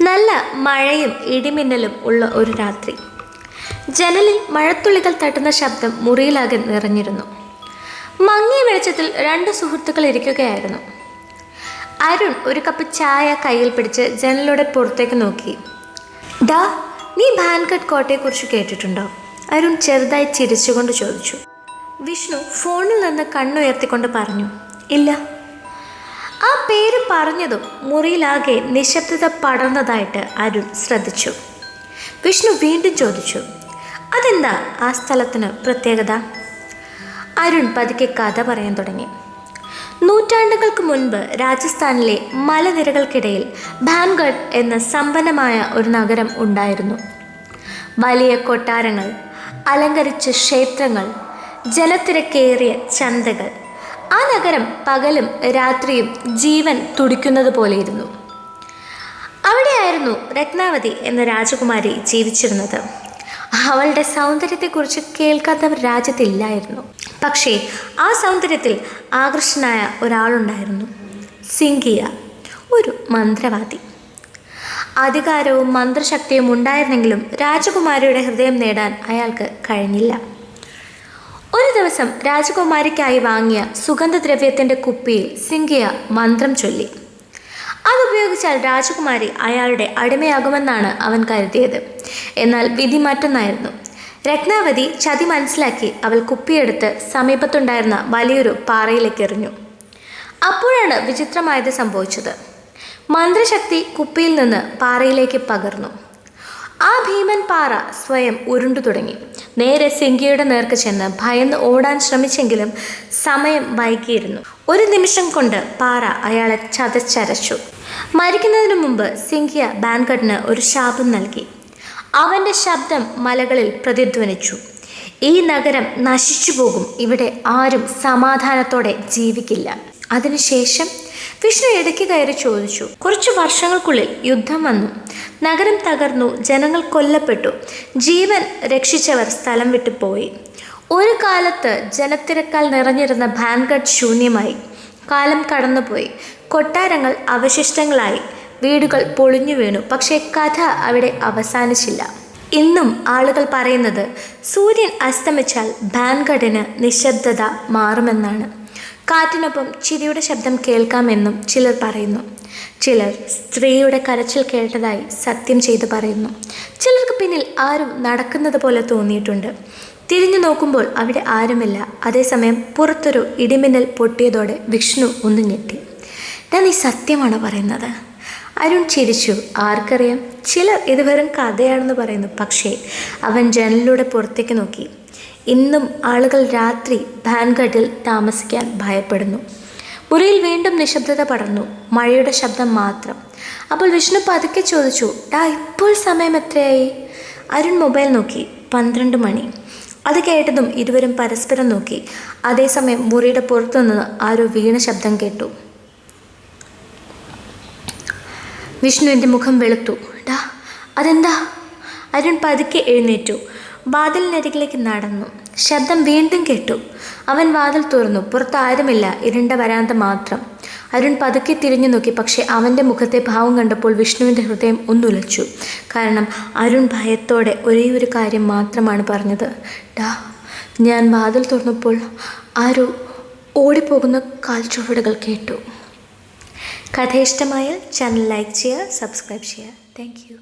നല്ല മഴയും ഇടിമിന്നലും ഉള്ള ഒരു രാത്രി. ജനലിൽ മഴത്തുള്ളികൾ തട്ടുന്ന ശബ്ദം മുറിയിലാകെ നിറഞ്ഞിരുന്നു. മങ്ങിയ വെളിച്ചത്തിൽ രണ്ട് സുഹൃത്തുക്കൾ ഇരിക്കുകയായിരുന്നു. അരുൺ ഒരു കപ്പ് ചായ കയ്യിൽ പിടിച്ച് ജനലിലൂടെ പുറത്തേക്ക് നോക്കി. ഡാ, നീ ഭാൻഗഡ് കോട്ടയെക്കുറിച്ച് കേട്ടിട്ടുണ്ടോ? അരുൺ ചെറുതായി ചിരിച്ചുകൊണ്ട് ചോദിച്ചു. വിഷ്ണു ഫോണിൽ നിന്ന് കണ്ണുയർത്തിക്കൊണ്ട് പറഞ്ഞു, ഇല്ല. ആ പേര് പറഞ്ഞതും മുറിയിലാകെ നിശബ്ദത പടർന്നതായിട്ട് അരുൺ ശ്രദ്ധിച്ചു. വിഷ്ണു വീണ്ടും ചോദിച്ചു, അതെന്താ ആ സ്ഥലത്തിന് പ്രത്യേകത? അരുൺ പതുക്കെ കഥ പറയാൻ തുടങ്ങി. നൂറ്റാണ്ടുകൾക്ക് മുൻപ് രാജസ്ഥാനിലെ മലനിരകൾക്കിടയിൽ ഭാൻഗഡ് എന്ന സമ്പന്നമായ ഒരു നഗരം ഉണ്ടായിരുന്നു. വലിയ കൊട്ടാരങ്ങൾ, അലങ്കരിച്ച ക്ഷേത്രങ്ങൾ, ജനത്തിരക്കേറിയ ചന്തകൾ. ആ നഗരം പകലും രാത്രിയും ജീവൻ തുടിക്കുന്നത് പോലെയിരുന്നു. അവിടെയായിരുന്നു രത്നാവതി എന്ന രാജകുമാരി ജീവിച്ചിരുന്നത്. അവളുടെ സൗന്ദര്യത്തെക്കുറിച്ച് കേൾക്കാത്തവർ രാജ്യത്തില്ലായിരുന്നു. പക്ഷേ ആ സൗന്ദര്യത്തിൽ ആകർഷനായ ഒരാളുണ്ടായിരുന്നു, സിംഗിയ, ഒരു മന്ത്രവാദി. അധികാരവും മന്ത്രശക്തിയും ഉണ്ടായിരുന്നെങ്കിലും രാജകുമാരിയുടെ ഹൃദയം നേടാൻ അയാൾക്ക് കഴിഞ്ഞില്ല. ഒരു ദിവസം രാജകുമാരിക്കായി വാങ്ങിയ സുഗന്ധദ്രവ്യത്തിൻ്റെ കുപ്പിയിൽ സിംഗിയ മന്ത്രം ചൊല്ലി. അതുപയോഗിച്ചാൽ രാജകുമാരി അയാളുടെ അടിമയാകുമെന്നാണ് അവൻ കരുതിയത്. എന്നാൽ വിധി മറ്റൊന്നായിരുന്നു. രത്നാവതി ചതി മനസ്സിലാക്കി അവൾ കുപ്പിയെടുത്ത് സമീപത്തുണ്ടായിരുന്ന വലിയൊരു പാറയിലേക്ക് എറിഞ്ഞു. അപ്പോഴാണ് വിചിത്രമായത് സംഭവിച്ചത്. മന്ത്രശക്തി കുപ്പിയിൽ നിന്ന് പാറയിലേക്ക് പകർന്നു. ആ ഭീമൻ പാറ സ്വയം ഉരുണ്ടു തുടങ്ങി. നേരെ സിംഗിയുടെ നേർക്ക് ചെന്ന് ഭയന്ന് ഓടാൻ ശ്രമിച്ചെങ്കിലും സമയം വൈകിയിരുന്നു. ഒരു നിമിഷം കൊണ്ട് പാറ അയാളെ ചതച്ചരച്ചു. മരിക്കുന്നതിനു മുമ്പ് സിംഗിയ ഭാൻഗഡിന് ഒരു ശാപം നൽകി. അവൻ്റെ ശബ്ദം മലകളിൽ പ്രതിധ്വനിച്ചു. ഈ നഗരം നശിച്ചു പോകും, ഇവിടെ ആരും സമാധാനത്തോടെ ജീവിക്കില്ല. അതിനുശേഷം വിഷ്ണു ഇടയ്ക്ക് കയറി ചോദിച്ചു, കുറച്ചു വർഷങ്ങൾക്കുള്ളിൽ യുദ്ധം വന്നു, നഗരം തകർന്നു, ജനങ്ങൾ കൊല്ലപ്പെട്ടു, ജീവൻ രക്ഷിച്ചവർ സ്ഥലം വിട്ടു പോയി. ഒരു കാലത്ത് ജനത്തിരക്കാൽ നിറഞ്ഞിരുന്ന ഭാൻഗഡ് ശൂന്യമായി. കാലം കടന്നുപോയി, കൊട്ടാരങ്ങൾ അവശിഷ്ടങ്ങളായി, വീടുകൾ പൊളിഞ്ഞു വീണു. പക്ഷേ കഥ അവിടെ അവസാനിച്ചില്ല. ഇന്നും ആളുകൾ പറയുന്നത് സൂര്യൻ അസ്തമിച്ചാൽ ഭാൻഗഡിന് നിശബ്ദത മാറുമെന്നാണ്. കാറ്റിനൊപ്പം ചിരിയുടെ ശബ്ദം കേൾക്കാമെന്നും ചിലർ പറയുന്നു. ചിലർ സ്ത്രീയുടെ കരച്ചിൽ കേട്ടതായി സത്യം ചെയ്തു പറയുന്നു. ചിലർക്ക് പിന്നിൽ ആരും നടക്കുന്നത് പോലെ തോന്നിയിട്ടുണ്ട്. തിരിഞ്ഞു നോക്കുമ്പോൾ അവിടെ ആരുമില്ല. അതേസമയം പുറത്തൊരു ഇടിമിന്നൽ പൊട്ടിയതോടെ വിഷ്ണു ഒന്ന് ഞെട്ടി. ഞാൻ ഈ സത്യമാണ് പറയുന്നത്. അരുൺ ചിരിച്ചു. ആർക്കറിയാം, ചിലർ ഇത് വെറും കഥയാണെന്ന് പറയുന്നു. പക്ഷേ അവൻ ജനലിലൂടെ പുറത്തേക്ക് നോക്കി. ഇന്നും ആളുകൾ രാത്രി ഭാൻഗഡിൽ താമസിക്കാൻ ഭയപ്പെടുന്നു. മുറിയിൽ വീണ്ടും നിശബ്ദത പടർന്നു, മഴയുടെ ശബ്ദം മാത്രം. അപ്പോൾ വിഷ്ണു പതുക്കെ ചോദിച്ചു, ഇപ്പോൾ സമയം എത്രയായി? അരുൺ മൊബൈൽ നോക്കി. 12 മണി. അത് കേട്ടതും ഇരുവരും പരസ്പരം നോക്കി. അതേസമയം മുറിയുടെ പുറത്തുനിന്ന് ആരോ വീണ ശബ്ദം കേട്ടു. വിഷ്ണുവിൻ്റെ മുഖം വെളുത്തു. അതെന്താ? അരുൺ പതുക്കെ എഴുന്നേറ്റു. വാതിലിനരികിലേക്ക് നടന്നു. ശബ്ദം വീണ്ടും കേട്ടു. അവൻ വാതിൽ തുറന്നു. പുറത്ത് ആരുമില്ല, ഇരുണ്ട വരാന്ത മാത്രം. അരുൺ പതുക്കെ തിരിഞ്ഞു നോക്കി. പക്ഷേ അവൻ്റെ മുഖത്തെ ഭാവം കണ്ടപ്പോൾ വിഷ്ണുവിൻ്റെ ഹൃദയം ഒന്നുലച്ചു. കാരണം അരുൺ ഭയത്തോടെ ഒരേ ഒരു കാര്യം മാത്രമാണ് പറഞ്ഞത്. ഞാൻ വാതിൽ തുറന്നപ്പോൾ ആരോ ഓടിപ്പോകുന്ന കാൽച്ചുവടുകൾ കേട്ടു. കഥ ഇഷ്ടമായാൽ ചാനൽ ലൈക്ക് ചെയ്യുക, സബ്സ്ക്രൈബ് ചെയ്യുക. Thank you.